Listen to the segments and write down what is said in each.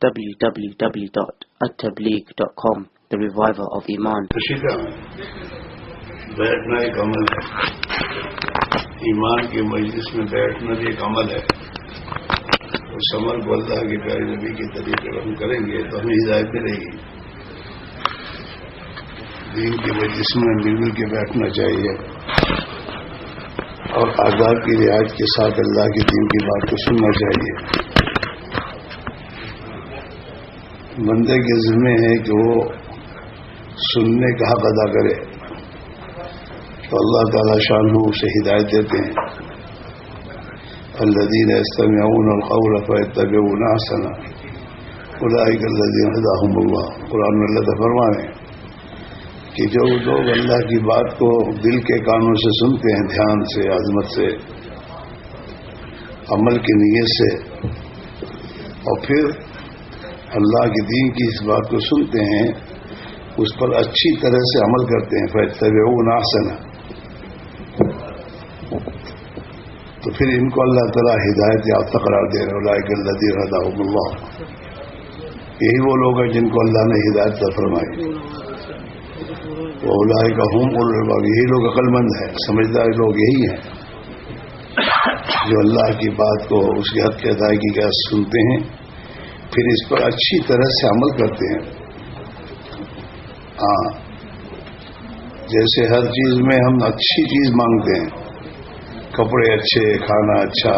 www.attableek.com, the reviver of Iman. کشیدہ بیٹھنا ایک عمل ہے، ایمان کے مجلس میں بیٹھنا بھی ایک عمل ہے. اس عمل کو اللہ کے پیارے نبی کے طریقے پر ہم کریں گے تو ہمیں ہدایت ملے گی. دین کے مجلس میں مل مل کے بیٹھنا چاہیے اور آداب کی رعایت کے ساتھ اللہ کے دین کی بات کو سننا چاہیے. بندے کے ذمہ ہے کہ وہ سننے کا حق ادا کرے تو اللہ تعالی شان اسے ہدایت دیتے ہیں. الذین یستمعون القول فیتبعون احسنہ اولئک الذین ھداھم اللہ. قرآن میں اللہ تعالی فرماتے ہیں کہ جو لوگ اللہ کی بات کو دل کے کانوں سے سنتے ہیں، دھیان سے، عظمت سے، عمل کی نیت سے، اور پھر اللہ کے دین کی اس بات کو سنتے ہیں، اس پر اچھی طرح سے عمل کرتے ہیں، فیتبعون احسنہ، تو پھر ان کو اللہ تعالیٰ ہدایت یافتہ قرار دے رہے. اولئک الذین ھداھم اللہ، یہی وہ لوگ ہیں جن کو اللہ نے ہدایت عطا فرمائی. اولئک ھم اولو الالباب، یہی لوگ عقل مند ہیں، سمجھدار لوگ یہی ہیں جو اللہ کی بات کو اس کے حق کی ادائیگی کا سنتے ہیں، پھر اس پر اچھی طرح سے عمل کرتے ہیں. ہاں، جیسے ہر چیز میں ہم اچھی چیز مانگتے ہیں، کپڑے اچھے، کھانا اچھا،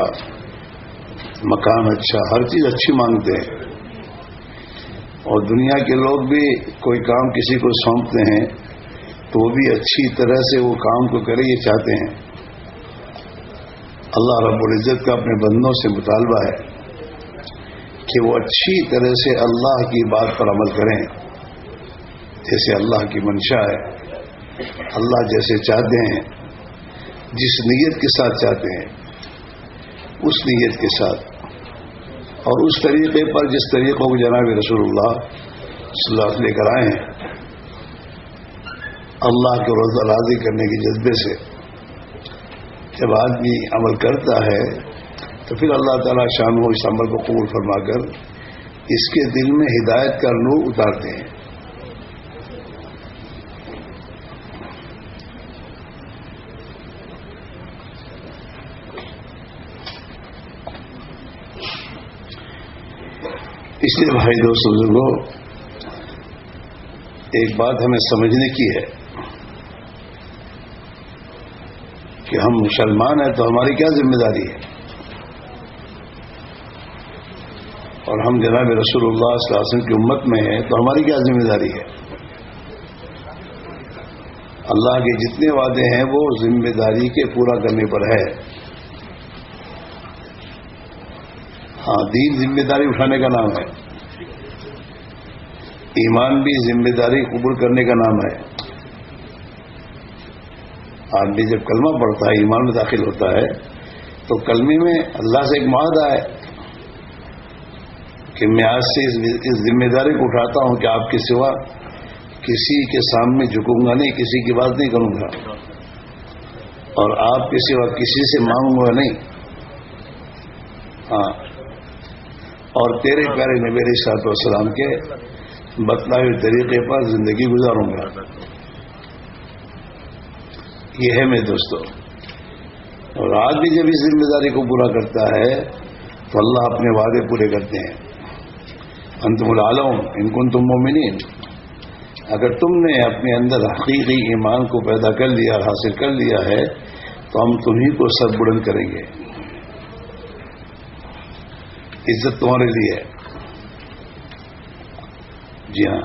مکان اچھا، ہر چیز اچھی مانگتے ہیں. اور دنیا کے لوگ بھی کوئی کام کسی کو سونپتے ہیں تو وہ بھی اچھی طرح سے وہ کام کو کرے، یہ چاہتے ہیں. اللہ رب العزت کا اپنے بندوں سے مطالبہ ہے کہ وہ اچھی طرح سے اللہ کی بات پر عمل کریں، جیسے اللہ کی منشا ہے، اللہ جیسے چاہتے ہیں، جس نیت کے ساتھ چاہتے ہیں اس نیت کے ساتھ اور اس طریقے پر جس طریقوں کو جناب رسول اللہ صلی اللہ علیہ وسلم لے کر آئے ہیں، اللہ کو راضی کرنے کے جذبے سے جب آدمی عمل کرتا ہے تو پھر اللہ تعالیٰ شان و اس عمل کو قبول فرما کر اس کے دل میں ہدایت کا نور اتارتے ہیں. اس لیے بھائی دوست بزرگوں، ایک بات ہمیں سمجھنے کی ہے کہ ہم مسلمان ہیں تو ہماری کیا ذمہ داری ہے، اور ہم جناب رسول اللہ صلی اللہ علیہ وسلم کی امت میں ہیں تو ہماری کیا ذمہ داری ہے. اللہ کے جتنے وعدے ہیں وہ ذمہ داری کے پورا کرنے پر ہے. ہاں، دین ذمہ داری اٹھانے کا نام ہے، ایمان بھی ذمہ داری قبول کرنے کا نام ہے. آدمی جب کلمہ پڑھتا ہے، ایمان میں داخل ہوتا ہے تو کلمے میں اللہ سے ایک معاہدہ ہے کہ میں آج سے اس ذمہ داری کو اٹھاتا ہوں کہ آپ کے سوا کسی کے سامنے جھکوں گا نہیں، کسی کی بات نہیں کروں گا، اور آپ کے سوا کسی سے مانگوں گا نہیں. ہاں، اور تیرے پیارے نبی علیہ الصلوۃ والسلام کے بتلائے طریقے پر زندگی گزاروں گا. یہ ہے میرے دوستوں. اور آدمی جب اس ذمہ داری کو پورا کرتا ہے تو اللہ اپنے وعدے پورے کرتے ہیں. انتم العالم ان کنتم مومنین، اگر تم نے اپنے اندر حقیقی ایمان کو پیدا کر لیا اور حاصل کر لیا ہے تو ہم تمہیں کو سر بلند کریں گے. عزت تمہارے لیے ہے. جی ہاں،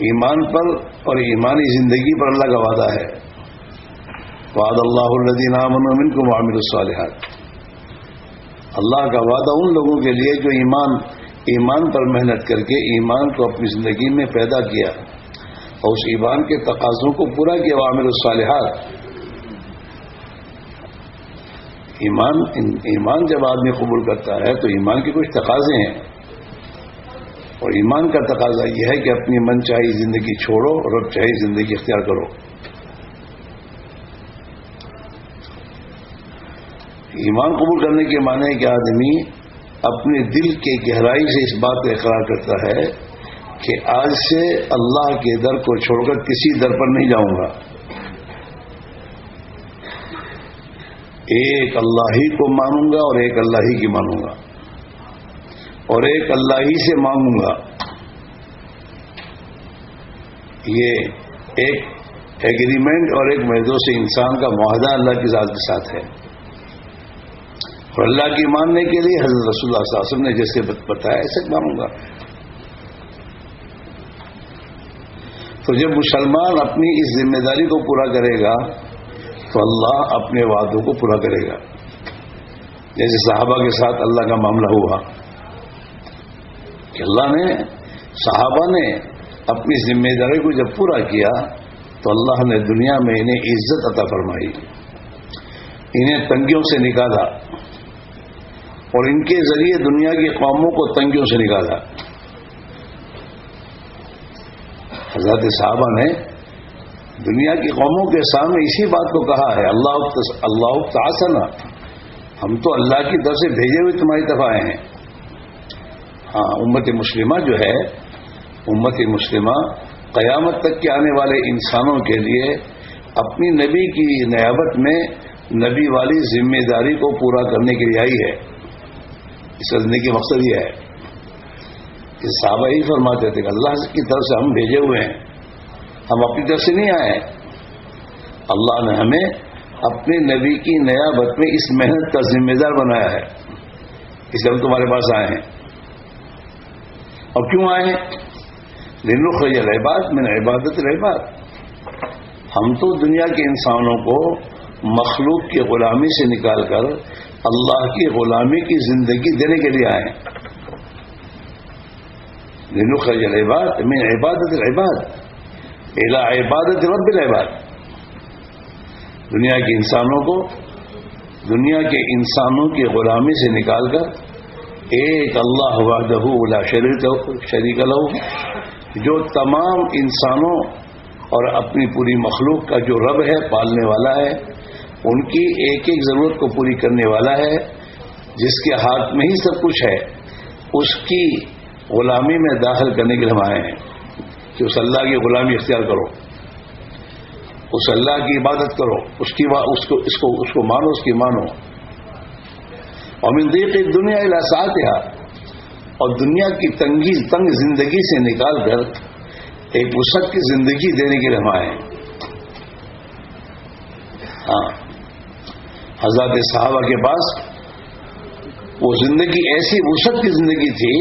ایمان پر اور ایمانی زندگی پر اللہ کا وعدہ ہے. وعد اللہ الذین آمنوا منکم وعملوا الصالحات. اللہ کا وعدہ ان لوگوں کے لیے جو ایمان پر محنت کر کے ایمان کو اپنی زندگی میں پیدا کیا اور اس ایمان کے تقاضوں کو پورا کیا. وعملوا الصالحات. ایمان جب آدمی قبول کرتا ہے تو ایمان کے کچھ تقاضے ہیں، اور ایمان کا تقاضا یہ ہے کہ اپنی من چاہی زندگی چھوڑو اور رب چاہی زندگی اختیار کرو. ایمان قبول کرنے کے معنی ہے کہ آدمی اپنے دل کی گہرائی سے اس بات کا اقرار کرتا ہے کہ آج سے اللہ کے در کو چھوڑ کر کسی در پر نہیں جاؤں گا، ایک اللہ ہی کو مانوں گا اور ایک اللہ ہی کی مانوں گا اور ایک اللہ ہی سے مانگوں گا. یہ ایک ایگریمنٹ اور ایک محدود سے انسان کا معاہدہ اللہ کی ذات کے ساتھ ہے. اور اللہ کی ماننے کے لیے حضرت رسول اللہ صلی اللہ علیہ وسلم نے جیسے بتایا ایسے مانوں گا. تو جب مسلمان اپنی اس ذمہ داری کو پورا کرے گا تو اللہ اپنے وعدوں کو پورا کرے گا. جیسے صحابہ کے ساتھ اللہ کا معاملہ ہوا کہ اللہ نے صحابہ نے اپنی ذمہ داری کو جب پورا کیا تو اللہ نے دنیا میں انہیں عزت عطا فرمائی، انہیں تنگیوں سے نکالا اور ان کے ذریعے دنیا کی قوموں کو تنگیوں سے نکالا. حضرت صحابہ نے دنیا کی قوموں کے سامنے اسی بات کو کہا ہے، اللہ تعاصنا، ہم تو اللہ کی طرف سے بھیجے ہوئے تمہاری طرف آئے ہیں. ہاں، امت مسلمہ جو ہے، امت مسلمہ قیامت تک کے آنے والے انسانوں کے لیے اپنی نبی کی نیابت میں نبی والی ذمہ داری کو پورا کرنے کے لیے آئی ہے. اس زندگی کا مقصد یہ ہے کہ صحابہ ہی فرماتے تھے کہ اللہ کی طرف سے ہم بھیجے ہوئے ہیں، ہم اپنی طرف سے نہیں آئے. اللہ نے ہمیں اپنے نبی کی نیابت میں اس محنت کا ذمہ دار بنایا ہے، اس لیے ہم تمہارے پاس آئے ہیں. اور کیوں آئے ہیں؟ لنخرج العباد من عبادت العباد. ہم تو دنیا کے انسانوں کو مخلوق کی غلامی سے نکال کر اللہ کی غلامی کی زندگی دینے کے لیے آئے ہیں. لنخرج العباد من عبادت العباد الى عبادت رب العباد. دنیا کے انسانوں کو دنیا کے انسانوں کی غلامی سے نکال کر ایک اللہ وحدہ لا شریک لہ، جو تمام انسانوں اور اپنی پوری مخلوق کا جو رب ہے، پالنے والا ہے، ان کی ایک ایک ضرورت کو پوری کرنے والا ہے، جس کے ہاتھ میں ہی سب کچھ ہے، اس کی غلامی میں داخل کرنے کے لیے ہم آئے ہیں کہ اس اللہ کی غلامی اختیار کرو، اس اللہ کی عبادت کرو، اس کو مانو، اس کی مانو. اور من ضیق الدنیا الی سعتها، اور دنیا کی تنگ زندگی سے نکال کر ایک وسعت کی زندگی دینے کے لیے ہم آئے ہیں. ہاں، حضرات صحابہ کے پاس وہ زندگی ایسی وسعت کی زندگی تھی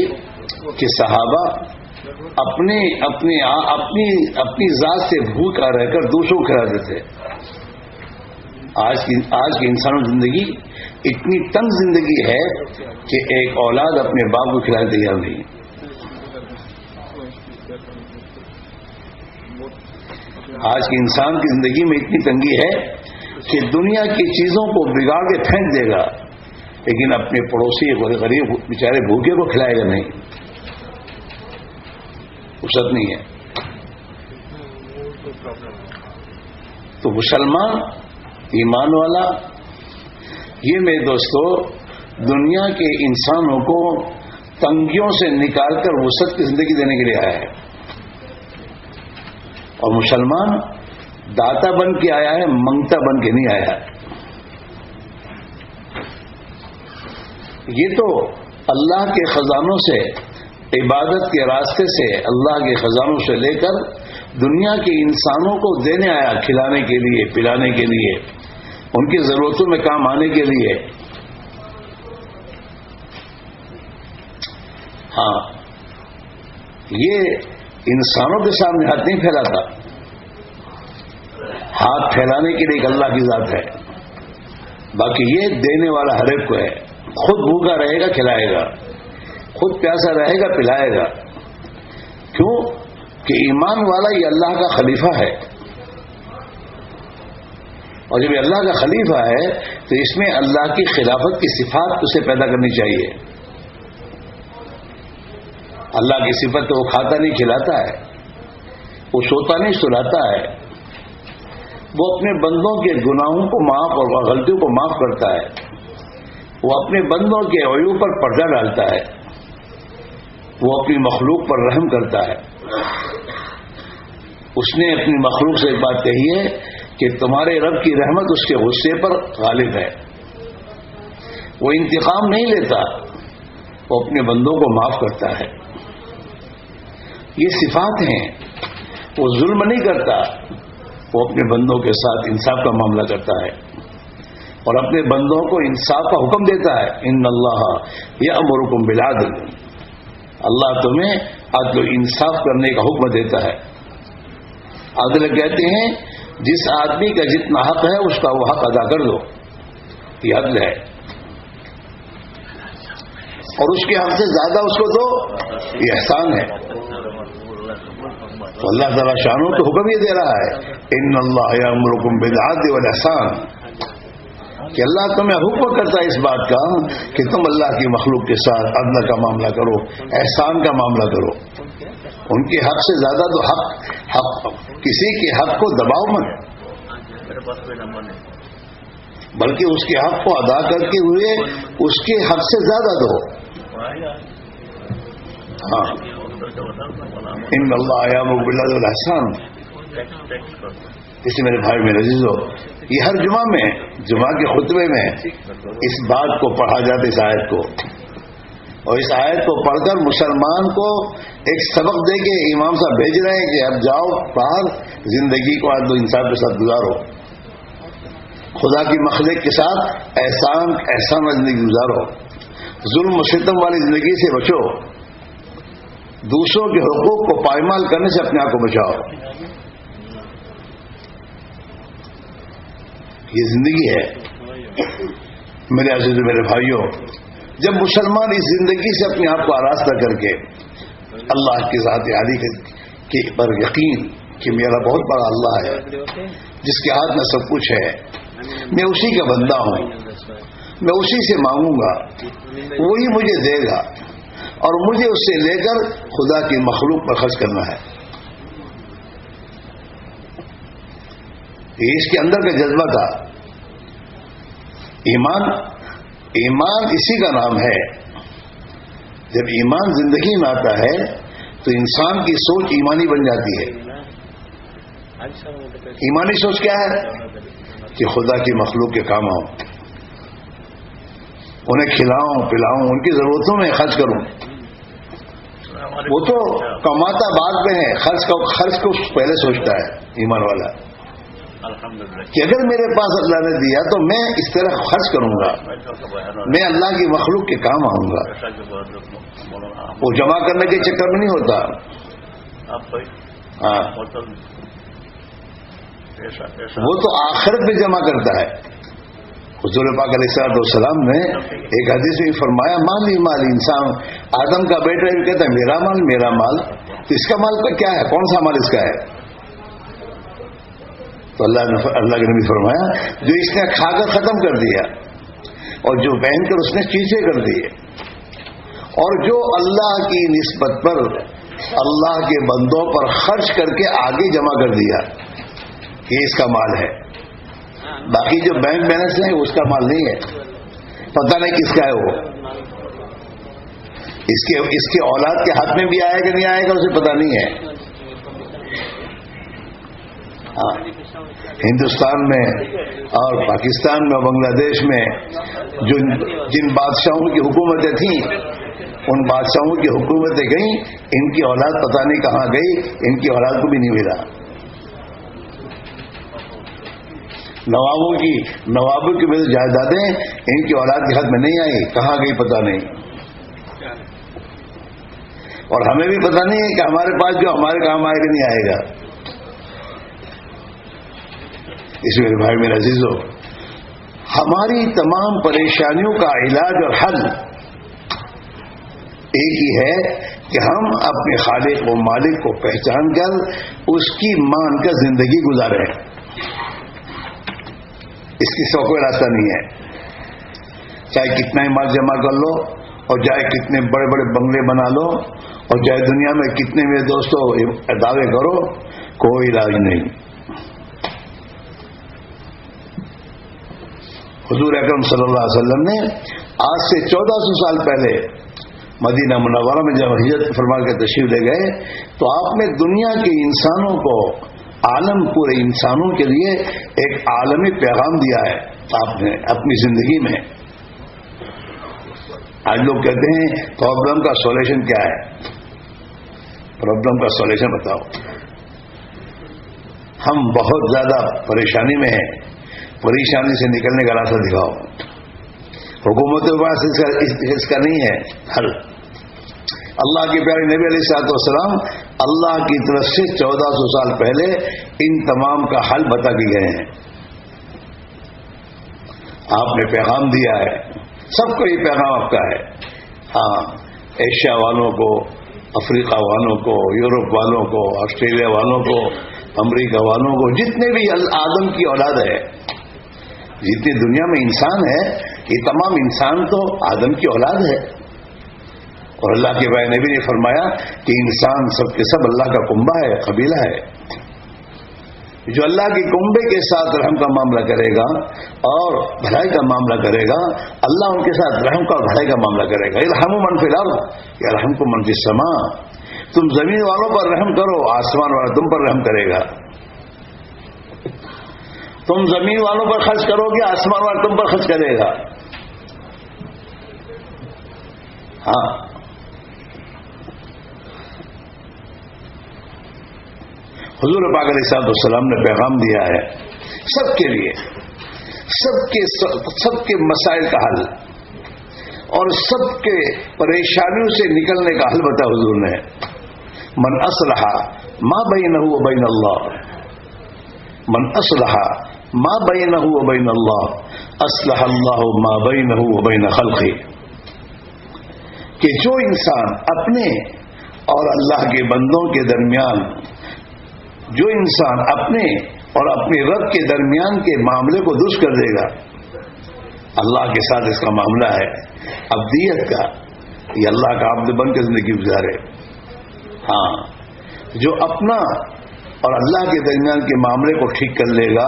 کہ صحابہ اپنی ذات سے بھوکا رہ کر دوسروں کو کھلاتے تھے. آج کی انسانوں کی زندگی اتنی تنگ زندگی ہے کہ ایک اولاد اپنے باپ کو کھلانے تیار نہیں. آج کے انسان کی زندگی میں اتنی تنگی ہے کہ دنیا کی چیزوں کو بگاڑ کے پھینک دے گا، لیکن اپنے پڑوسی غریب بیچارے بھوکے کو کھلائے گا نہیں. وسعت نہیں ہے. تو مسلمان ایمان والا یہ میرے دوستو دنیا کے انسانوں کو تنگیوں سے نکال کر وسعت کی زندگی دینے کے لیے آیا ہے. اور مسلمان داتا بن کے آیا ہے، منگتا بن کے نہیں آیا ہے. یہ تو اللہ کے خزانوں سے، عبادت کے راستے سے، اللہ کے خزانوں سے لے کر دنیا کے انسانوں کو دینے آیا، کھلانے کے لیے، پلانے کے لیے، ان کی ضرورتوں میں کام آنے کے لیے. ہاں، یہ انسانوں کے سامنے ہاتھ نہیں پھیلاتا، ہاتھ پھیلانے کے لیے ایک اللہ کی ذات ہے. باقی یہ دینے والا ہر ایک کو ہے. خود بھوکا رہے گا کھلائے گا، خود پیاسا رہے گا پلائے گا. کیوں کہ ایمان والا یہ اللہ کا خلیفہ ہے، اور جب یہ اللہ کا خلیفہ ہے تو اس میں اللہ کی خلافت کی صفات اسے پیدا کرنی چاہیے. اللہ کی صفت تو وہ کھاتا نہیں کھلاتا ہے، وہ سوتا نہیں سلاتا ہے، وہ اپنے بندوں کے گناہوں کو معاف اور غلطیوں کو معاف کرتا ہے. وہ اپنے بندوں کے عیوب پر پردہ ڈالتا ہے، وہ اپنی مخلوق پر رحم کرتا ہے. اس نے اپنی مخلوق سے ایک بات کہی ہے کہ تمہارے رب کی رحمت اس کے غصے پر غالب ہے. وہ انتقام نہیں لیتا، وہ اپنے بندوں کو معاف کرتا ہے. یہ صفات ہیں. وہ ظلم نہیں کرتا، وہ اپنے بندوں کے ساتھ انصاف کا معاملہ کرتا ہے اور اپنے بندوں کو انصاف کا حکم دیتا ہے. ان اللہ یأمرکم بالعدل، اللہ تمہیں عدل و انصاف کرنے کا حکم دیتا ہے. عدل کہتے ہیں جس آدمی کا جتنا حق ہے اس کا وہ حق ادا کر دو، یہ عدل ہے. اور اس کے حق سے زیادہ اس کو دو، یہ احسان ہے. تو اللہ تعالیٰ شانوں تو حکم یہ دے رہا ہے ان اللہ یأمرکم بالعدل والاحسان، کہ اللہ تمہیں حکم کرتا ہے اس بات کا کہ تم اللہ کی مخلوق کے ساتھ عدل کا معاملہ کرو، احسان کا معاملہ کرو. ان کے حق سے زیادہ تو حق کسی کے حق کو دباؤ مت، بلکہ اس کے حق کو ادا کرتے ہوئے اس کے حق سے زیادہ دو. ہاں، ان اللہ یامر بالعدل والاحسان. اس میرے بھائی میرے عزیزو، یہ ہر جمعہ میں، جمعہ کے خطبے میں اس بات کو پڑھا جاتا ہے، اس آیت کو. اور اس آیت کو پڑھ کر مسلمان کو ایک سبق دے کے امام صاحب بھیج رہے ہیں کہ اب جاؤ باہر، زندگی کو عدل و انصاف کے ساتھ گزارو، خدا کی مخلوق کے ساتھ احسان والی زندگی گزارو، ظلم و ستم والی زندگی سے بچو، دوسروں کے حقوق کو پائمال کرنے سے اپنے آپ کو بچاؤ. یہ زندگی ہے میرے عزیز و میرے بھائیوں. جب مسلمان اس زندگی سے اپنے آپ کو آراستہ کر کے اللہ کی ذات عالی کے پر یقین کہ میرا بہت بڑا اللہ ہے جس کے ہاتھ میں سب کچھ ہے، میں اسی کا بندہ ہوں، میں اسی سے مانگوں گا، وہی مجھے دے گا اور مجھے اس سے لے کر خدا کی مخلوق پر خرچ کرنا ہے. یہ اس کے اندر کا جذبہ تھا. ایمان اسی کا نام ہے. جب ایمان زندگی میں آتا ہے تو انسان کی سوچ ایمانی بن جاتی ہے. ایمانی سوچ کیا ہے؟ کہ خدا کی مخلوق کے کام آؤں، انہیں کھلاؤں پلاؤں، ان کی ضرورتوں میں خرچ کروں. وہ تو کماتا بعد میں ہے، خرچ کو پہلے سوچتا ہے ایمان والا کہ اگر میرے پاس اللہ نے دیا تو میں اس طرح خرچ کروں گا، میں اللہ کی مخلوق کے کام آؤں گا. وہ جمع کرنے کے چکر میں نہیں ہوتا. ہاں، وہ تو آخرت میں جمع کرتا ہے. حضور پاک علیہ السلام نے ایک حدیث میں فرمایا مال انسان، آدم کا بیٹا یہ کہتا ہے میرا مال میرا مال، تو اس کا مال کا کیا ہے؟ کون سا مال اس کا ہے؟ تو اللہ کے نبی فرمایا جو اس نے کھا کر ختم کر دیا اور جو پہن کر اس نے چیزیں کر دی، اور جو اللہ کی نسبت پر اللہ کے بندوں پر خرچ کر کے آگے جمع کر دیا، یہ اس کا مال ہے. باقی جو بینک بیلنس ہے اس کا مال نہیں ہے، پتہ نہیں کس کا ہے. وہ اس کے اولاد کے ہاتھ میں بھی آئے گا نہیں آئے گا اسے پتہ نہیں ہے. ہندوستان میں اور پاکستان میں اور بنگلہ دیش میں جن بادشاہوں کی حکومتیں تھیں ان بادشاہوں کی حکومتیں گئیں، ان کی اولاد پتہ نہیں کہاں گئی، ان کی اولاد کو بھی نہیں ملا. نوابوں کی وجہ جائیدادیں ان کی اولاد کے ہاتھ میں نہیں آئی، کہاں گئی پتہ نہیں. اور ہمیں بھی پتہ نہیں ہے کہ ہمارے پاس جو ہمارے کام آئے گا نہیں آئے گا. اس میرے بھائی میرے عزیزو، ہماری تمام پریشانیوں کا علاج اور حل ایک ہی ہے کہ ہم اپنے خالق و مالک کو پہچان کر اس کی مان کر زندگی گزاریں. اس کی سوا کوئی راستہ نہیں ہے. چاہے کتنا ہی مال جمع کر لو اور چاہے کتنے بڑے بڑے بنگلے بنا لو اور چاہے دنیا میں کتنے میرے دوستوں دعوے کرو، کوئی علاج نہیں. حضور اکرم صلی اللہ علیہ وسلم نے آج سے 1400 سال پہلے مدینہ منورہ میں جب ہجرت فرما کے تشریف لے گئے تو آپ نے دنیا کے انسانوں کو، عالم پورے انسانوں کے لیے ایک عالمی پیغام دیا ہے آپ نے اپنی زندگی میں. آج لوگ کہتے ہیں پرابلم کا سولوشن کیا ہے؟ پرابلم کا سولوشن بتاؤ. ہم بہت زیادہ پریشانی میں ہیں، پریشانی سے نکلنے کا راستہ دکھاؤ. حکومتوں کے پاس اس کا نہیں ہے حل. اللہ کے پیارے نبی علیہ الصلوۃ والسلام اللہ کی طرف سے 1400 سال پہلے ان تمام کا حل بتا کے گئے ہیں. آپ نے پیغام دیا ہے، سب کو یہ پیغام آپ کا ہے. ہاں، ایشیا والوں کو، افریقہ والوں کو، یورپ والوں کو، آسٹریلیا والوں کو، امریکہ والوں کو، جتنے بھی آدم کی اولاد ہے، جتنی دنیا میں انسان ہے، یہ تمام انسان تو آدم کی اولاد ہے. اور اللہ کے بھائی نبی نے فرمایا کہ انسان سب کے سب اللہ کا کنبہ ہے، قبیلہ ہے. جو اللہ کے کنبے کے ساتھ رحم کا معاملہ کرے گا اور بھلائی کا معاملہ کرے گا، اللہ ان کے ساتھ رحم کا اور بھلائی کا معاملہ کرے گا. ارحموا من فی الارض یرحمکم من فی السماء. تم زمین والوں پر رحم کرو، آسمان والا تم پر رحم کرے گا. تم زمین والوں پر خرچ کرو گے، آسمان والا تم پر خرچ کرے گا. ہاں، حضور پاک علیہ الصلوۃ والسلام نے پیغام دیا ہے سب کے لیے، سب کے مسائل کا حل اور سب کے پریشانیوں سے نکلنے کا حل بتا حضور نے. من اصلح ما بینہ و بین اللہ، من اصلح ما بینہ و بین اللہ اصلح اللہ ما بینہ و بین خلقہ. کہ جو انسان اپنے اور اللہ کے بندوں کے درمیان، جو انسان اپنے اور اپنے رب کے درمیان کے معاملے کو درست کر دے گا، اللہ کے ساتھ اس کا معاملہ ہے عبدیت کا، یہ اللہ کا عبد بن کے زندگی گزارے. ہاں، جو اپنا اور اللہ کے درمیان کے معاملے کو ٹھیک کر لے گا،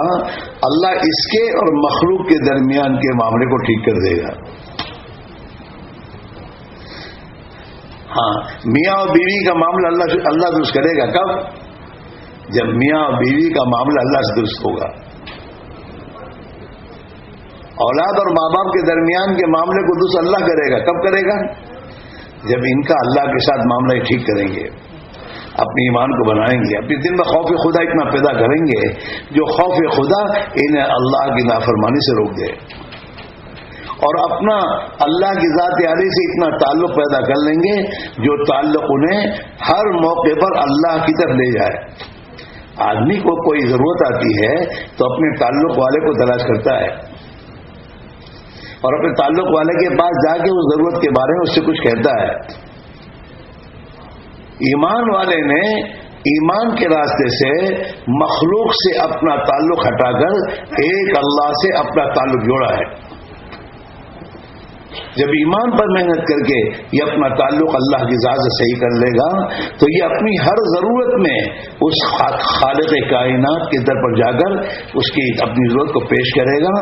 اللہ اس کے اور مخلوق کے درمیان کے معاملے کو ٹھیک کر دے گا. ہاں، میاں اور بیوی کا معاملہ اللہ درست کرے گا. کب؟ جب میاں اور بیوی کا معاملہ اللہ سے درست ہوگا. اولاد اور ماں باپ کے درمیان کے معاملے کو درست اللہ کرے گا. کب کرے گا؟ جب ان کا اللہ کے ساتھ معاملہ ٹھیک کریں گے، اپنے ایمان کو بنائیں گے، اپنے دل میں خوف خدا اتنا پیدا کریں گے جو خوف خدا انہیں اللہ کی نافرمانی سے روک دے، اور اپنا اللہ کی ذات عالی سے اتنا تعلق پیدا کر لیں گے جو تعلق انہیں ہر موقع پر اللہ کی طرف لے جائے. آدمی کو کوئی ضرورت آتی ہے تو اپنے تعلق والے کو تلاش کرتا ہے اور اپنے تعلق والے کے پاس جا کے اس ضرورت کے بارے میں اس سے کچھ کہتا ہے. ایمان والے نے ایمان کے راستے سے مخلوق سے اپنا تعلق ہٹا کر ایک اللہ سے اپنا تعلق جوڑا ہے. جب ایمان پر محنت کر کے یہ اپنا تعلق اللہ کی ذات سے صحیح کر لے گا تو یہ اپنی ہر ضرورت میں اس خالق کائنات کے در پر جا کر اس کی اپنی ضرورت کو پیش کرے گا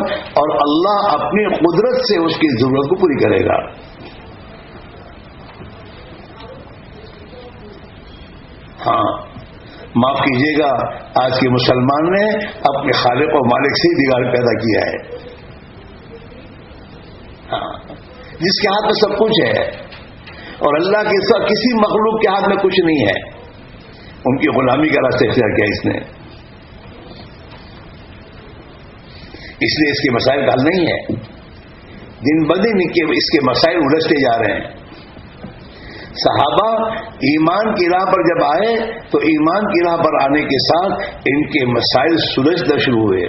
اور اللہ اپنی قدرت سے اس کی ضرورت کو پوری کرے گا. ہاں، معاف کیجیے گا، آج کے مسلمان نے اپنے خالق و مالک سے بگاڑ پیدا کیا ہے. ہاں، جس کے ہاتھ میں سب کچھ ہے اور اللہ کے ساتھ کسی مخلوق کے ہاتھ میں کچھ نہیں ہے، ان کی غلامی کا راستہ اختیار کیا اس نے. اس لیے اس کے مسائل کا حل نہیں ہے. دن بدن اس کے مسائل الجھتے جا رہے ہیں. صحابہ ایمان کی راہ پر جب آئے تو ایمان کی راہ پر آنے کے ساتھ ان کے مسائل سلجھنا شروع ہوئے،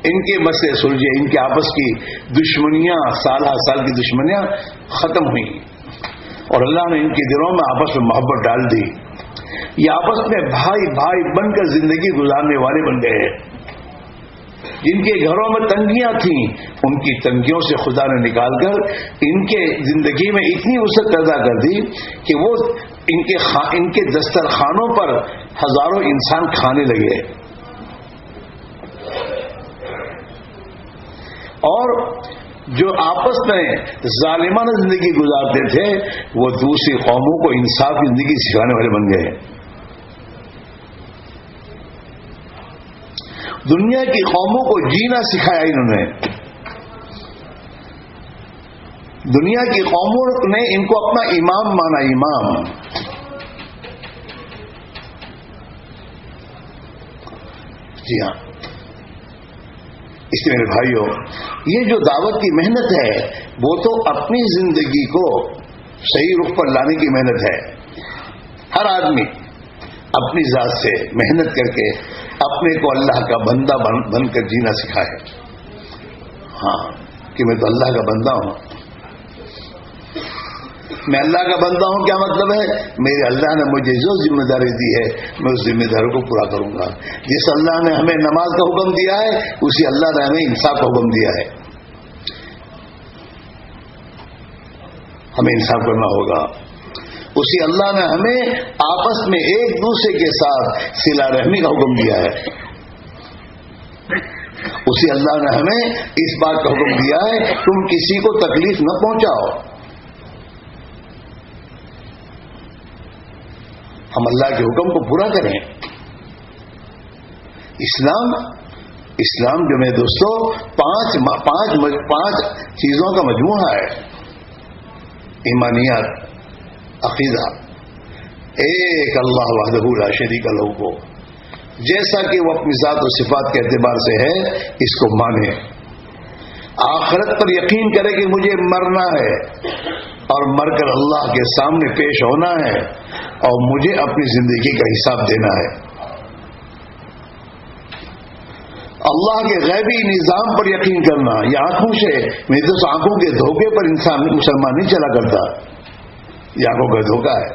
ان کے مسئلے سلجھے، ان کے آپس کی دشمنیاں، سالہ سال کی دشمنیاں ختم ہوئیں اور اللہ نے ان کے دلوں میں آپس میں محبت ڈال دی. یہ آپس میں بھائی بھائی بن کر زندگی گزارنے والے بن گئے. جن کے گھروں میں تنگیاں تھیں ان کی تنگیوں سے خدا نے نکال کر ان کے زندگی میں اتنی وسعت پیدا کر دی کہ وہ ان کے دسترخوانوں پر ہزاروں انسان کھانے لگے. اور جو آپس میں ظالمانہ زندگی گزارتے تھے وہ دوسری قوموں کو انصاف کی زندگی سکھانے والے بن گئے. دنیا کی قوموں کو جینا سکھایا انہوں نے. دنیا کی قوموں نے ان کو اپنا امام مانا. امام جی ہاں. اس لیے میرے بھائیوں یہ جو دعوت کی محنت ہے وہ تو اپنی زندگی کو صحیح رخ پر لانے کی محنت ہے. ہر آدمی اپنی ذات سے محنت کر کے اپنے کو اللہ کا بندہ بن کر جینا سکھائے. ہاں کہ میں تو اللہ کا بندہ ہوں. میں اللہ کا بندہ ہوں کیا مطلب ہے؟ میرے اللہ نے مجھے جو ذمہ داری دی ہے میں اس ذمہ داری کو پورا کروں گا. جس اللہ نے ہمیں نماز کا حکم دیا ہے اسی اللہ نے ہمیں انصاف کا حکم دیا ہے. ہمیں انصاف کرنا ہوگا. اسی اللہ نے ہمیں آپس میں ایک دوسرے کے ساتھ صلہ رحمی کا حکم دیا ہے. اسی اللہ نے ہمیں اس بات کا حکم دیا ہے تم کسی کو تکلیف نہ پہنچاؤ. ہم اللہ کے حکم کو پورا کریں. اسلام جو میرے دوستو پانچ چیزوں کا مجموعہ ہے. ایمانیات, عقیدہ, ایک اللہ وحدہ لا شریک لہ کو جیسا کہ وہ اپنی ذات و صفات کے اعتبار سے ہے اس کو مانے. آخرت پر یقین کرے کہ مجھے مرنا ہے اور مر کر اللہ کے سامنے پیش ہونا ہے اور مجھے اپنی زندگی کا حساب دینا ہے. اللہ کے غیبی نظام پر یقین کرنا. یہ آنکھوں سے میرے دوست آنکھوں کے دھوکے پر انسان مسلمان نہیں چلا کرتا. یہ آنکھوں کا دھوکہ ہے.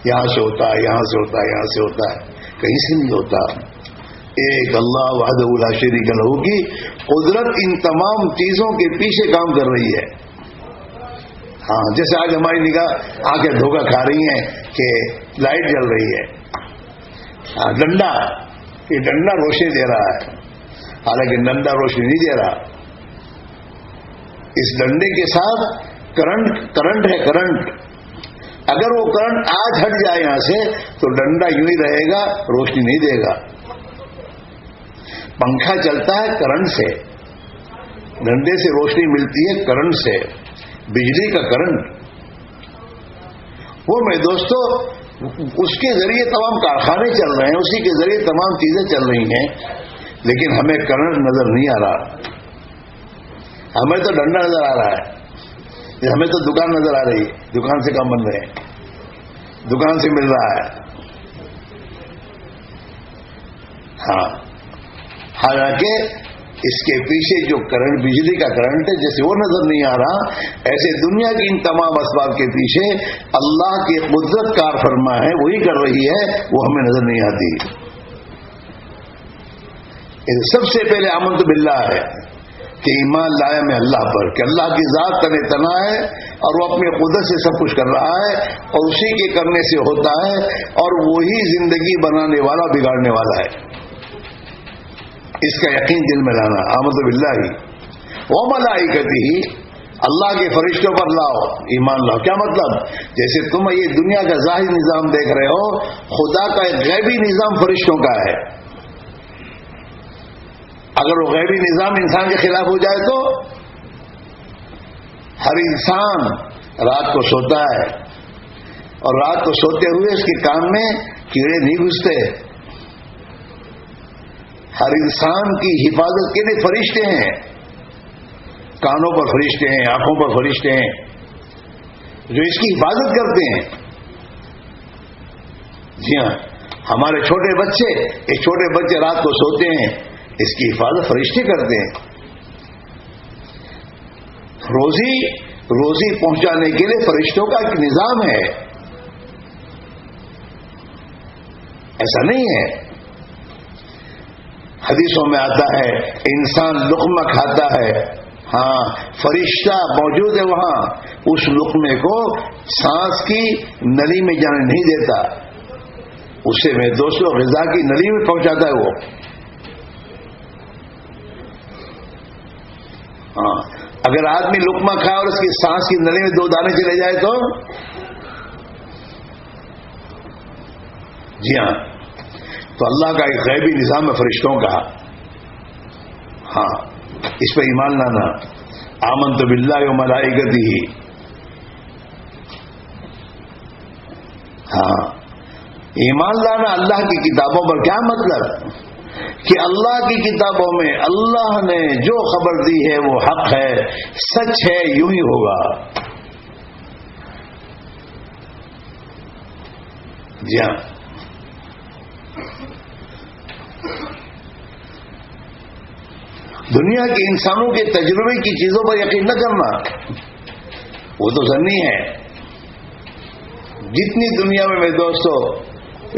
یہاں سے ہوتا ہے, یہاں سے ہوتا ہے, یہاں سے ہوتا ہے, کہیں سے نہیں ہوتا. ایک اللہ وحدہ لا شریک لہ کی قدرت ان تمام چیزوں کے پیچھے کام کر رہی ہے. ہاں جیسے آج ہماری نگاہ آنکھیں دھوکہ کھا رہی ہیں کہ لائٹ جل رہی ہے. ڈنڈا, یہ ڈنڈا روشنی دے رہا ہے, حالانکہ ڈنڈا روشنی نہیں دے رہا. اس ڈنڈے کے ساتھ کرنٹ ہے. کرنٹ اگر وہ کرنٹ آج ہٹ جائے یہاں سے تو ڈنڈا یوں ہی رہے گا, روشنی نہیں دے گا. پنکھا چلتا ہے کرنٹ سے, ڈنڈے سے روشنی ملتی ہے کرنٹ سے, بجلی کا کرنٹ. وہ میرے دوستو اس کے ذریعے تمام کارخانے چل رہے ہیں, اسی کے ذریعے تمام چیزیں چل رہی ہیں, لیکن ہمیں کرنٹ نظر نہیں آ رہا. ہمیں تو ڈنڈا نظر آ رہا ہے, ہمیں تو دکان نظر آ رہی ہے, دکان سے کام بن رہے ہیں, دکان سے مل رہا ہے. ہاں حالانکہ اس کے پیچھے جو کرنٹ, بجلی کا کرنٹ ہے, جیسے وہ نظر نہیں آ رہا, ایسے دنیا کی ان تمام اسباب کے پیچھے اللہ کی قدرت کار فرما ہے, وہی کر رہی ہے, وہ ہمیں نظر نہیں آتی. سب سے پہلے آمنت باللہ ہے کہ ایمان لایا میں اللہ پر کہ اللہ کی ذات تن تنا ہے اور وہ اپنی قدرت سے سب کچھ کر رہا ہے اور اسی کے کرنے سے ہوتا ہے اور وہی زندگی بنانے والا, بگاڑنے والا ہے. اس کا یقین دل میں لانا. آمنت باللہ و ملائکتہ, اللہ کے فرشتوں پر لاؤ, ایمان لاؤ. کیا مطلب؟ جیسے تم یہ دنیا کا ظاہر نظام دیکھ رہے ہو, خدا کا ایک غیبی نظام فرشتوں کا ہے. اگر وہ غیبی نظام انسان کے خلاف ہو جائے تو ہر انسان رات کو سوتا ہے اور رات کو سوتے ہوئے اس کے کان میں کیڑے نہیں گھستے. ہر انسان کی حفاظت کے لیے فرشتے ہیں, کانوں پر فرشتے ہیں, آنکھوں پر فرشتے ہیں جو اس کی حفاظت کرتے ہیں. جی ہاں, ہمارے چھوٹے بچے, ایک چھوٹے بچے رات کو سوتے ہیں, اس کی حفاظت فرشتے کرتے ہیں. روزی پہنچانے کے لیے فرشتوں کا ایک نظام ہے. ایسا نہیں ہے. حدیثوں میں آتا ہے انسان لقمہ کھاتا ہے, ہاں فرشتہ موجود ہے وہاں, اس لقمے کو سانس کی نلی میں جانے نہیں دیتا, اسے میں دوستوں غذا کی نلی میں پہنچاتا ہے. وہ اگر آدمی لقمہ کھائے اور اس کی سانس کی نلی میں 2 دانے چلے جائے تو جی ہاں، تو اللہ کا ایک غیبی نظام ہے فرشتوں کا. ہاں، اس پہ ایمان لانا. آمنت باللہ و ملائکتہ. ہاں، ایمان لانا اللہ کی کتابوں پر. کیا مطلب؟ کہ اللہ کی کتابوں میں اللہ نے جو خبر دی ہے وہ حق ہے، سچ ہے، یوں ہی ہوگا. جی ہاں، دنیا کے انسانوں کے تجربے کی چیزوں پر یقین نہ کرنا، وہ تو ظنی ہے. جتنی دنیا میں میرے دوستو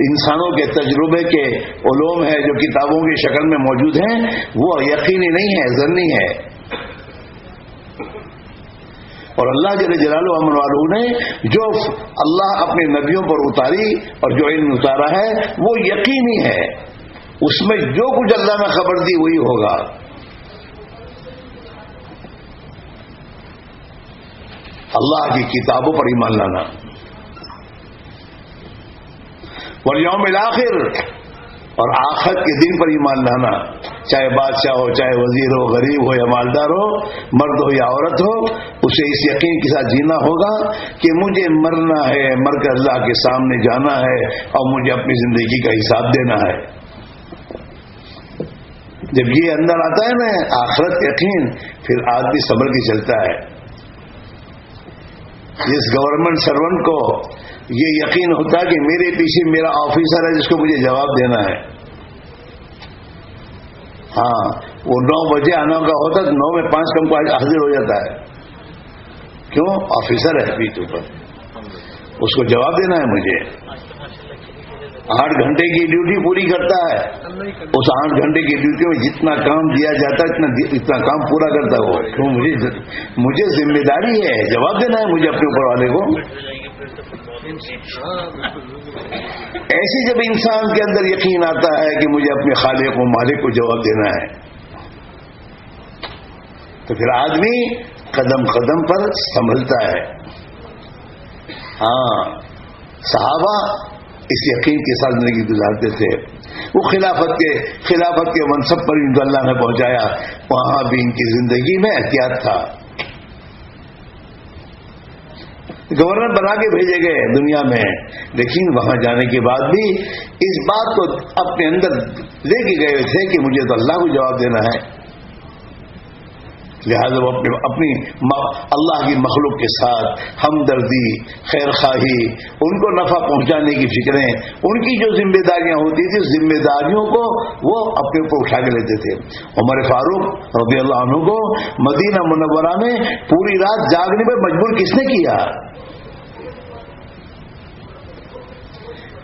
انسانوں کے تجربے کے علوم ہیں جو کتابوں کی شکل میں موجود ہیں، وہ یقینی نہیں ہے، ظنی ہے. اور اللہ جل جلالہ امن والوں نے جو اللہ اپنے نبیوں پر اتاری اور جو علم اتارا ہے وہ یقینی ہے. اس میں جو کچھ اللہ نے خبر دی وہی ہوگا. اللہ کی کتابوں پر ایمان لانا. والیوم الآخر، اور آخرت کے دن پر ایمان لانا. چاہے بادشاہ ہو، چاہے وزیر ہو، غریب ہو یا مالدار ہو، مرد ہو یا عورت ہو، اسے اس یقین کے ساتھ جینا ہوگا کہ مجھے مرنا ہے، مر کر اللہ کے سامنے جانا ہے اور مجھے اپنی زندگی کا حساب دینا ہے. جب یہ اندر آتا ہے نا آخرت یقین، پھر آدمی صبر کی چلتا ہے. جس گورنمنٹ سرونٹ کو یہ یقین ہوتا ہے کہ میرے پیچھے میرا آفیسر ہے جس کو مجھے جواب دینا ہے. ہاں، وہ 9 بجے آنا کا ہوتا تو 9 میں 5 کم کو حاضر ہو جاتا ہے. کیوں؟ آفیسر ہے پیٹھ اوپر، اس کو جواب دینا ہے مجھے. 8 گھنٹے کی ڈیوٹی پوری کرتا ہے. اس 8 گھنٹے کی ڈیوٹی میں جتنا کام دیا جاتا ہے اتنا کام پورا کرتا ہے وہ. کیوں؟ مجھے ذمہ داری ہے، جواب دینا ہے مجھے اپنے اوپر والے کو. ایسی جب انسان کے اندر یقین آتا ہے کہ مجھے اپنے خالق و مالک کو جواب دینا ہے، تو پھر آدمی قدم قدم پر سنبھلتا ہے. ہاں، صحابہ اس یقین کے ساتھ زندگی گزارتے تھے. وہ خلافت کے منصب پر ان کو اللہ نے پہنچایا، وہاں بھی ان کی زندگی میں احتیاط تھا. گورنر بنا کے بھیجے گئے دنیا میں، لیکن وہاں جانے کے بعد بھی اس بات کو اپنے اندر لے کے گئے تھے کہ مجھے تو اللہ کو جواب دینا ہے. لہذا وہ اپنی اللہ کی مخلوق کے ساتھ ہمدردی، خیر خواہی، ان کو نفع پہنچانے کی فکریں، ان کی جو ذمہ داریاں ہوتی تھی اس ذمہ داریوں کو وہ اپنے اوپر اٹھا کے لیتے تھے. عمر فاروق رضی اللہ عنہ کو مدینہ منورہ میں پوری رات جاگنے پر مجبور کس نے کیا؟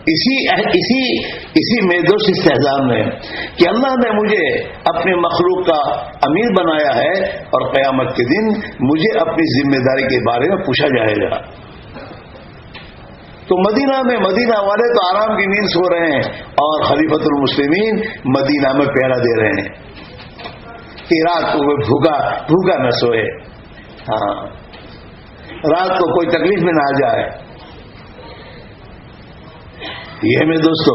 اسی میدوش استحزام میں کہ اللہ نے مجھے اپنے مخلوق کا امیر بنایا ہے اور قیامت کے دن مجھے اپنی ذمہ داری کے بارے میں پوچھا جائے گا. تو مدینہ والے تو آرام کی نیند سو رہے ہیں اور خلیفۃ المسلمین مدینہ میں پہرا دے رہے ہیں کہ رات کو بھوکا نہ سوئے. ہاں، رات کو کوئی تکلیف میں نہ آ جائے. یہ میرے دوستو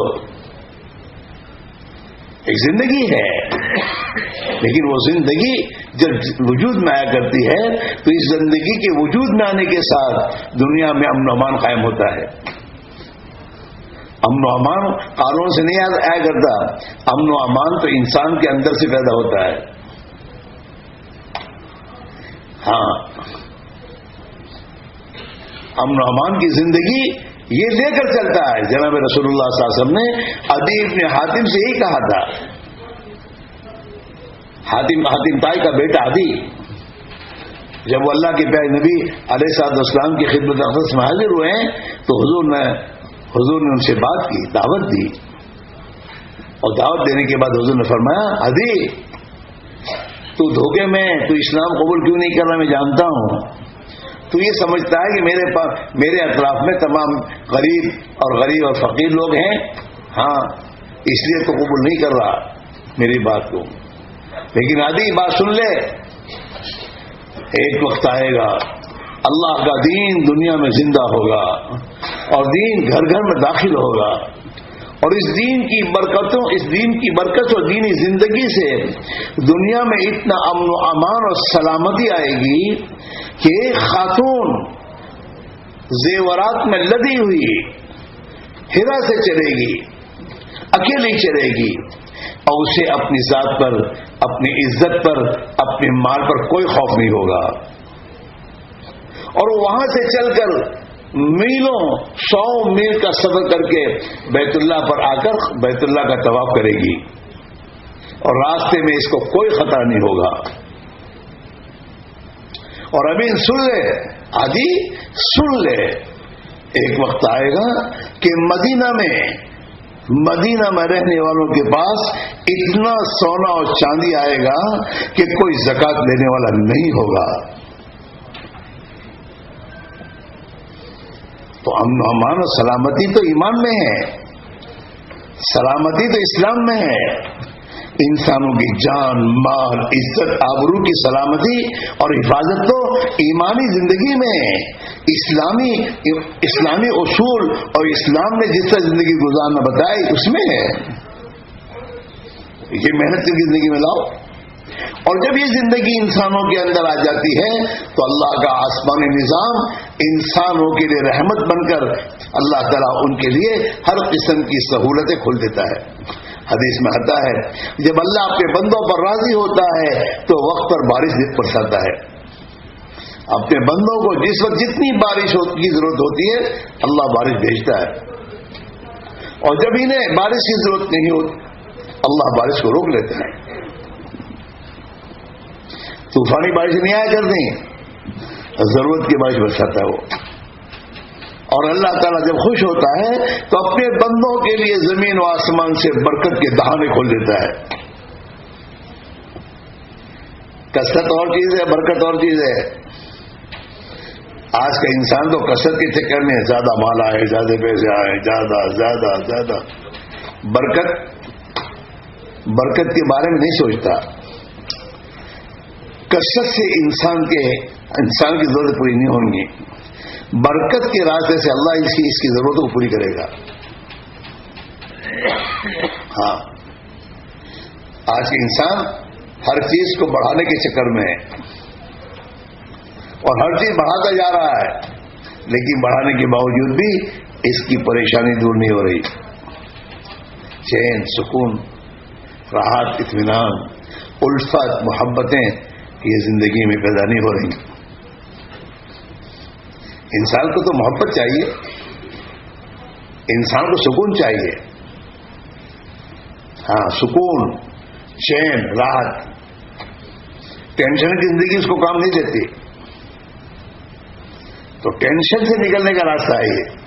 ایک زندگی ہے، لیکن وہ زندگی جب وجود میں آیا کرتی ہے تو اس زندگی کے وجود میں آنے کے ساتھ دنیا میں امن و امان قائم ہوتا ہے. امن و امان قانون سے نہیں آیا کرتا، امن و امان تو انسان کے اندر سے پیدا ہوتا ہے. ہاں، امن و امان کی زندگی یہ لے کر چلتا ہے. جناب رسول اللہ صلی اللہ علیہ وسلم نے عدی ابن حاتم سے یہی کہا تھا. حاتم تائی کا بیٹا عدی جب وہ اللہ کے پیارے نبی علیہ الصلوۃ والسلام کی خدمت اقدس میں حاضر ہوئے ہیں تو حضور نے ان سے بات کی، دعوت دی، اور دعوت دینے کے بعد حضور نے فرمایا عدی تو دھوکے میں، تو اسلام قبول کیوں نہیں کر رہا؟ میں جانتا ہوں تو یہ سمجھتا ہے کہ میرے اطراف میں تمام غریب اور فقیر لوگ ہیں، ہاں اس لیے تو قبول نہیں کر رہا میری بات کو. لیکن عادی بات سن لے، ایک وقت آئے گا اللہ کا دین دنیا میں زندہ ہوگا اور دین گھر گھر میں داخل ہوگا، اور اس دین کی برکت اور دینی زندگی سے دنیا میں اتنا امن و امان اور سلامتی آئے گی کہ ایک خاتون زیورات میں لدی ہوئی ہرا سے چلے گی، اکیلی چلے گی، اور اسے اپنی ذات پر، اپنی عزت پر، اپنے مال پر کوئی خوف نہیں ہوگا، اور وہاں سے چل کر میلوں 100 میل کا سفر کر کے بیت اللہ پر آ کر بیت اللہ کا طواف کرے گی، اور راستے میں اس کو کوئی خطرہ نہیں ہوگا۔ اور ابھی سن لے آدھی، سن لے، ایک وقت آئے گا کہ مدینہ میں رہنے والوں کے پاس اتنا سونا اور چاندی آئے گا کہ کوئی زکات لینے والا نہیں ہوگا۔ تو امن و امان و سلامتی تو ایمان میں ہے، سلامتی تو اسلام میں ہے۔ انسانوں کی جان، مال، عزت، آبرو کی سلامتی اور حفاظت تو ایمانی زندگی میں ہے، اسلامی اصول اور اسلام نے جس طرح زندگی گزارنا بتائی اس میں ہے۔ یہ محنت کی زندگی میں لاؤ، اور جب یہ زندگی انسانوں کے اندر آ جاتی ہے تو اللہ کا آسمانی نظام انسانوں کے لیے رحمت بن کر اللہ تعالیٰ ان کے لیے ہر قسم کی سہولتیں کھول دیتا ہے۔ حدیث میں آتا ہے جب اللہ اپنے بندوں پر راضی ہوتا ہے تو وقت پر بارش برساتا ہے۔ اپنے بندوں کو جس وقت جتنی بارش کی ضرورت ہوتی ہے اللہ بارش بھیجتا ہے، اور جب انہیں بارش کی ضرورت نہیں ہوتی اللہ بارش کو روک لیتا ہے۔ طوفانی بارش نہیں آیا کرتی، ضرورت کی بارش برساتا ہے وہ۔ اور اللہ تعالیٰ جب خوش ہوتا ہے تو اپنے بندوں کے لیے زمین و آسمان سے برکت کے دہانے کھول دیتا ہے۔ کثرت اور چیز ہے، برکت اور چیز ہے۔ آج کا انسان تو کثرت کے چکر میں زیادہ مال آئے، زیادہ پیسے آئے، زیادہ برکت کے بارے میں نہیں سوچتا۔ کثرت سے انسان کی ضرورت پوری نہیں ہوں گی، برکت کے راستے سے اللہ اس کی ضرورتوں کو پوری کرے گا۔ ہاں، آج کے انسان ہر چیز کو بڑھانے کے چکر میں ہے اور ہر چیز بڑھاتا جا رہا ہے، لیکن بڑھانے کے باوجود بھی اس کی پریشانی دور نہیں ہو رہی۔ چین، سکون، راحت، اطمینان، الفت، محبتیں یہ زندگی میں پیدا نہیں ہو رہی۔ انسان کو تو محبت چاہیے، انسان کو سکون چاہیے، ہاں، سکون، چین، راحت۔ ٹینشن کی زندگی اس کو کام نہیں دیتی، تو ٹینشن سے نکلنے کا راستہ ہے یہ۔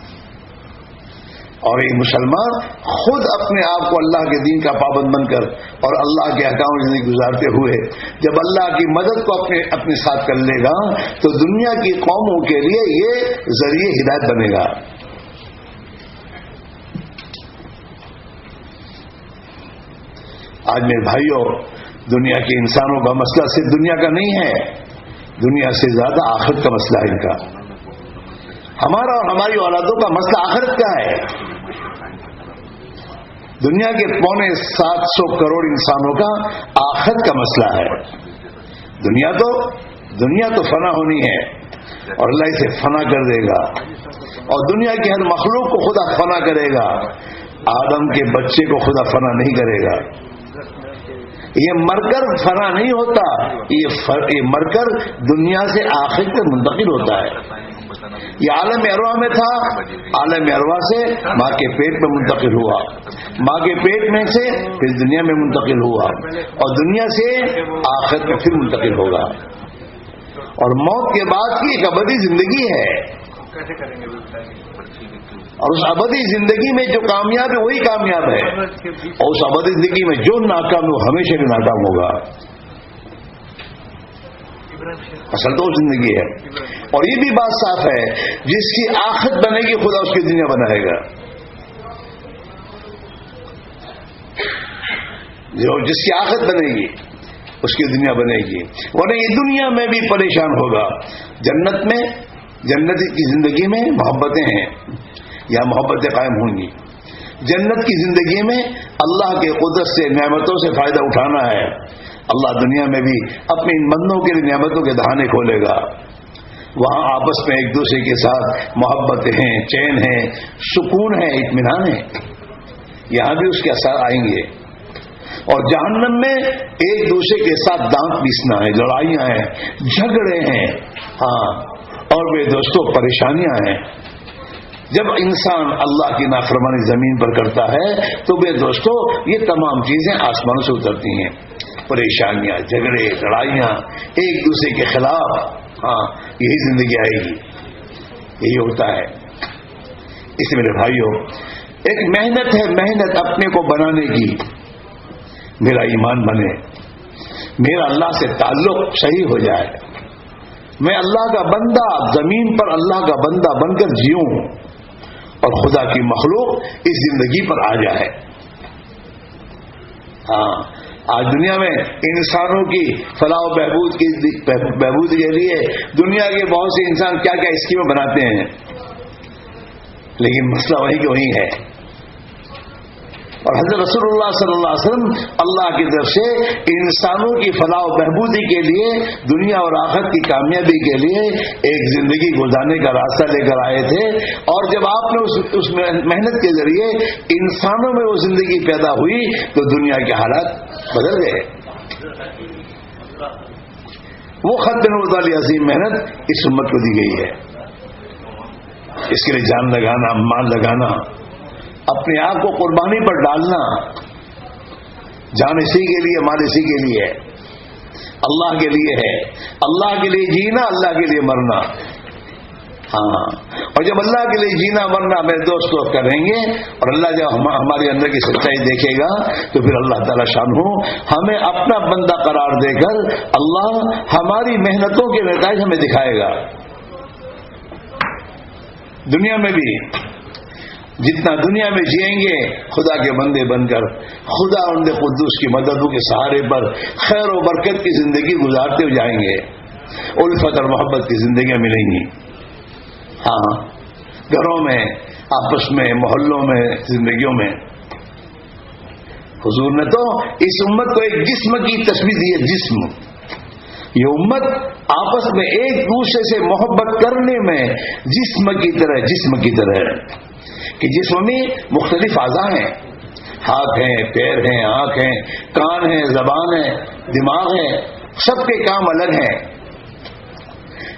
اور یہ مسلمان خود اپنے آپ کو اللہ کے دین کا پابند بن کر اور اللہ کے احکام زندگی گزارتے ہوئے جب اللہ کی مدد کو اپنے ساتھ کر لے گا تو دنیا کی قوموں کے لیے یہ ذریعہ ہدایت بنے گا۔ آج میرے بھائیوں، دنیا کے انسانوں کا مسئلہ صرف دنیا کا نہیں ہے، دنیا سے زیادہ آخرت کا مسئلہ ہے ان کا۔ ہمارا اور ہماری اولادوں کا مسئلہ آخرت کا ہے۔ دنیا کے 750 کروڑ انسانوں کا آخرت کا مسئلہ ہے۔ دنیا تو فنا ہونی ہے اور اللہ اسے فنا کر دے گا، اور دنیا کی ہر مخلوق کو خدا فنا کرے گا، آدم کے بچے کو خدا فنا نہیں کرے گا۔ یہ مر کر فنا نہیں ہوتا، یہ مر کر دنیا سے آخرت تک منتقل ہوتا ہے۔ یہ عالم ارواح میں تھا، عالم ارواح سے ماں کے پیٹ میں منتقل ہوا، ماں کے پیٹ میں سے پھر دنیا میں منتقل ہوا، اور دنیا سے آخرت میں پھر منتقل ہوگا۔ اور موت کے بعد کی ایک ابدی زندگی ہے، اور اس ابدی زندگی میں جو کامیاب ہے وہی کامیاب ہے، اور اس ابدی زندگی میں جو ناکام ہے وہ ہمیشہ بھی ناکام ہوگا۔ اصل تو زندگی ہے، اور یہ بھی بات صاف ہے جس کی آخرت بنے گی خدا اس کی دنیا بنائے گا، جس کی آخرت بنے گی اس کی دنیا بنے گی، ورنہ یہ دنیا میں بھی پریشان ہوگا۔ جنت میں، جنت کی زندگی میں محبتیں ہیں، یا محبتیں قائم ہوں گی۔ جنت کی زندگی میں اللہ کے قدرت سے نعمتوں سے فائدہ اٹھانا ہے۔ اللہ دنیا میں بھی اپنے ان بندوں کے لیے نعمتوں کے دہانے کھولے گا۔ وہاں آپس میں ایک دوسرے کے ساتھ محبت ہیں، چین ہے، سکون ہے، اطمینان ہے۔ یہاں بھی اس کے اثر آئیں گے۔ اور جہنم میں ایک دوسرے کے ساتھ دانت پیسنا ہے، لڑائیاں ہیں، جھگڑے ہیں، ہاں، اور وہ دوستوں پریشانیاں ہیں۔ جب انسان اللہ کی نافرمانی زمین پر کرتا ہے تو بے دوستو یہ تمام چیزیں آسمانوں سے اترتی ہیں، پریشانیاں، جھگڑے، لڑائیاں، ایک دوسرے کے خلاف، ہاں، یہی زندگی آئے گی، یہی ہوتا ہے۔ اس لیے میرے بھائیوں، ایک محنت ہے، محنت اپنے کو بنانے کی، میرا ایمان بنے، میرا اللہ سے تعلق صحیح ہو جائے، میں اللہ کا بندہ، زمین پر اللہ کا بندہ بن کر جیوں اور خدا کی مخلوق اس زندگی پر آ جائے۔ ہاں، آج دنیا میں انسانوں کی فلاح و بہبود کے لیے دنیا کے بہت سے انسان کیا کیا اسکیمیں بناتے ہیں، لیکن مسئلہ وہی کہ وہی ہے۔ اور حضرت رسول اللہ صلی اللہ علیہ وسلم اللہ کی طرف سے انسانوں کی فلاح و بہبودی کے لیے، دنیا اور آخرت کی کامیابی کے لیے ایک زندگی گزارنے کا راستہ لے کر آئے تھے، اور جب آپ نے اس محنت کے ذریعے انسانوں میں وہ زندگی پیدا ہوئی تو دنیا کے حالات بدل گئے۔ وہ ختم نبوت والی عظیم محنت اس امت کو دی گئی ہے۔ اس کے لیے جان لگانا، مال لگانا، اپنے آپ کو قربانی پر ڈالنا، جان اسی کے لیے، مال اسی کے لیے، اللہ کے لیے ہے، اللہ کے لیے جینا، اللہ کے لیے مرنا۔ ہاں، اور جب اللہ کے لیے جینا مرنا میرے دوست لوگ کریں گے، اور اللہ جب ہمارے اندر کی سچائی دیکھے گا تو پھر اللہ تعالیٰ شان ہو ہمیں اپنا بندہ قرار دے کر اللہ ہماری محنتوں کے نتائج ہمیں دکھائے گا۔ دنیا میں بھی جتنا دنیا میں جئیں گے خدا کے بندے بن کر، خدا ان قدوس کی مددوں کے سہارے پر خیر و برکت کی زندگی گزارتے ہوئے جائیں گے، الفت اور محبت کی زندگیاں ملیں گی۔ ہاں، گھروں میں، آپس میں، محلوں میں، زندگیوں میں۔ حضور نے تو اس امت کو ایک جسم کی تصویر دی ہے، جسم۔ یہ امت آپس میں ایک دوسرے سے محبت کرنے میں جسم کی طرح کہ جسم میں مختلف اعضاء ہیں، ہاتھ ہیں، پیر ہیں، آنکھ ہیں، کان ہیں، زبان ہے، دماغ ہے، سب کے کام الگ ہیں،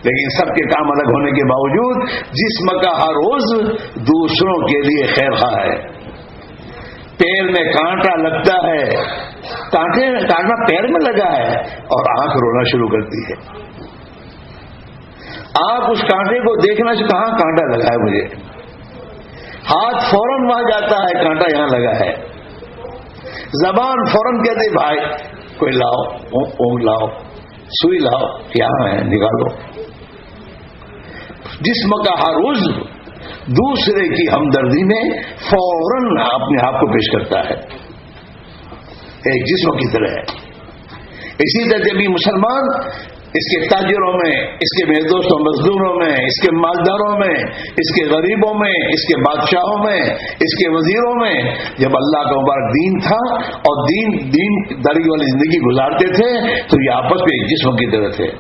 لیکن سب کے کام الگ ہونے کے باوجود جسم کا ہر عضو دوسروں کے لیے خیر خواہ ہے۔ پیر میں کانٹا لگتا ہے، کانٹا پیر میں لگا ہے اور آنکھ رونا شروع کرتی ہے۔ آپ اس کانٹے کو دیکھنا سے کہاں کانٹا لگا ہے مجھے، ہاتھ فوراً وہاں جاتا ہے، کانٹا یہاں لگا ہے۔ زبان فوراً کہتے بھائی کوئی لاؤ، اونگ لاؤ، سوئی لاؤ، یہاں ہے نکالو۔ جسم کا ہر عضو دوسرے کی ہمدردی میں فوراً اپنے آپ کو پیش کرتا ہے، ایک جسم کی طرح ہے۔ اسی طرح جب بھی مسلمان اس کے تاجروں میں، اس کے بے دوستوں مزدوروں میں، اس کے مالداروں میں، اس کے غریبوں میں، اس کے بادشاہوں میں، اس کے وزیروں میں، جب اللہ کا مبارک دین تھا اور دین داری والی زندگی گزارتے تھے تو یہ آپس میں ایک جسم کی طرح تھے۔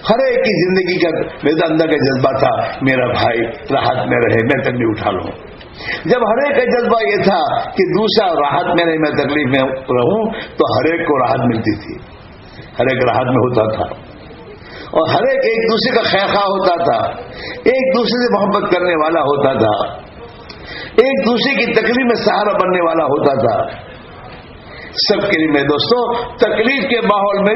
ہر ایک کی زندگی کا میرے اندر کا جذبہ تھا میرا بھائی راحت میں رہے، میں تکلیف اٹھا لوں۔ جب ہر ایک کا جذبہ یہ تھا کہ دوسرا راحت میں رہے، میں تکلیف میں رہوں، تو ہر ایک کو راحت ملتی تھی، ہر ایک راحت میں ہوتا تھا، اور ہر ایک دوسرے کا خیر خواہ ہوتا تھا، ایک دوسرے سے محبت کرنے والا ہوتا تھا، ایک دوسرے کی تکلیف میں سہارا بننے والا ہوتا تھا۔ سب کے لیے میرے دوستوں تکلیف کے ماحول میں